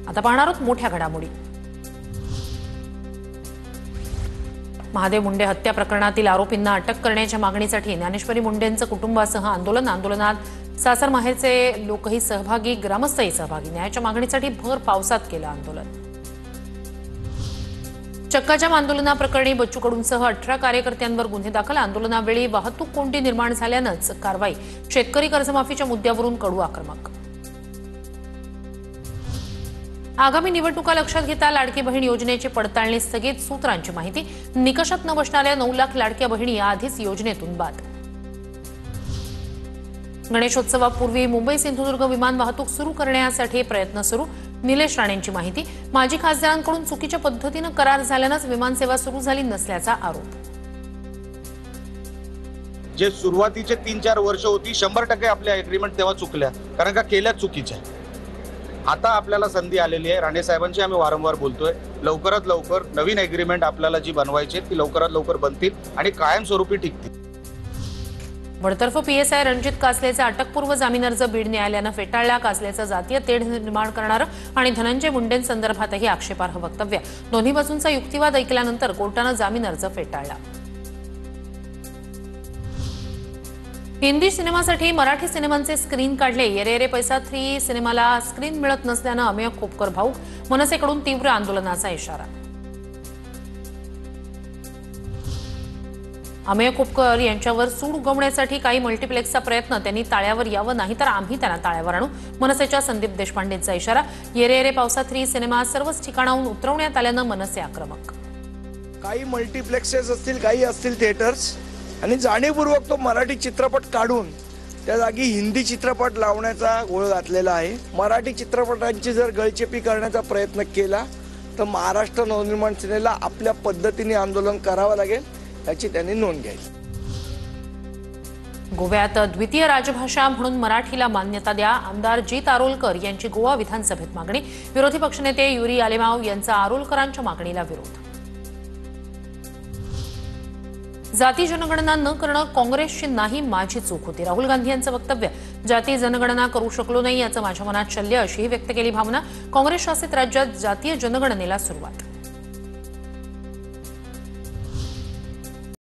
आता पाहणार आहोत मोठ्या घडामोडी। महादेव मुंडे हत्या प्रकरणातील आरोपींना अटक करण्याच्या मागणीसाठी ज्ञानेश्वरी मुंडेंचं कुटुंबासह आंदोलनात सासर माहेरचे लोकही सहभागी, ग्रामस्थही सहभागी। न्यायाच्या मागणीसाठी भर पावसात केलं आंदोलन। चक्काजाम आंदोलनाप्रकरणी बच्चू कडूंसह 18 कार्यकर्त्यांवर गुन्हे दाखल। आंदोलनावेळी वाहतूक कोंडी निर्माण झाल्यानंच कारवाई। शेतकरी कर्जमाफीच्या मुद्द्यावरून कडू आक्रमक। आगामी निवडणुका लक्षात घेता लाडकी बहीण योजनेची पडताळणी स्थगित। सूत्रांची माहिती, निकषात न बसणाऱ्या 9 लाख लाडक्या बहिणी आधीच योजनेतून बाद। गणेशोत्सवापूर्वी मुंबई सिंधुदुर्ग विमान वाहतूक सुरू करण्यासाठी प्रयत्न सुरू। निलेश राणेंची माहिती, माजी खासदारांकडून चुकीच्या पद्धतीने करार झाल्यानंच विमानसेवा सुरू झाली नसल्याचा आरोप। जे सुरुवातीचे 3-4 वर्ष होती 100% आपल्या एग्रीमेंट तेव्हा चुकल्या, कारण का केल्या चुकीच्या। आता आपल्याला संधी आलेली आहे। राणे साहेबांची आम्ही वारंवार बोलतोय, लवकरात लवकर नवीन एग्रीमेंट आपल्याला जी बनवायची ती लवकरात लवकर बनतील आणि कायमस्वरूपी टिकतील। वडतर्फ पीएसआय रणजित कासलेचा अटकपूर्व जामीन अर्ज बीड न्यायालयानं फेटाळला। कासलेचं जातीय तेढ निर्माण करणारं आणि धनंजय मुंडेंसंदर्भातही आक्षेपार्ह वक्तव्य। दोन्ही बाजूंचा युक्तिवाद ऐकल्यानंतर कोर्टानं जामीन अर्ज फेटाळला। हिंदी सिनेमासाठी मराठी सिनेमांचे स्क्रीन काढले। येरे येरे पैसा 3 सिनेमाला स्क्रीन मिळत नसल्यानं अमेय खोपकर भाऊक। मनसेकडून तीव्र आंदोलनाचा इशारा। अमेय खोपकर यांच्यावर सूड उगवण्यासाठी काही मल्टिप्लेक्सचा प्रयत्न। त्यांनी ताळ्यावर यावं, नाहीतर आम्ही त्यांना ताळ्यावर आणू। मनसेच्या संदीप देशपांडेंचा इशारा। येरे येरे पावसा 3 सिनेमा सर्वच ठिकाणाहून उतरवण्यात आल्यानं मनसे आक्रमक। काही मल्टिप्लेक्सेस असतील, काही असतील थिएटर्स, आणि जाणीवपूर्वक तो मराठी चित्रपट काढून त्या जागी हिंदी चित्रपट लावण्याचा घोळ घातलेला आहे। मराठी चित्रपटांची जर गळचेपी करण्याचा प्रयत्न केला तर महाराष्ट्र नवनिर्माण सेनेला आपल्या पद्धतीने आंदोलन करावं लागेल, याची त्यांनी नोंद घ्यावी। गोव्यात द्वितीय राजभाषा म्हणून मराठीला मान्यता द्या। आमदार जीत आरोलकर यांची गोवा विधानसभेत मागणी। विरोधी पक्षनेते युरी आलेमाव यांचा आरोलकरांच्या मागणीला विरोध। जाती जनगणना न करणं काँग्रेसची नाही, माझी चूक होती। राहुल गांधी यांचं वक्तव्य। जाती जनगणना करू शकलो नाही याचं माझ्या मनात शल्य, अशीही व्यक्त केली भावना। काँग्रेस शासित राज्यात जातीय जनगणनेला सुरुवात।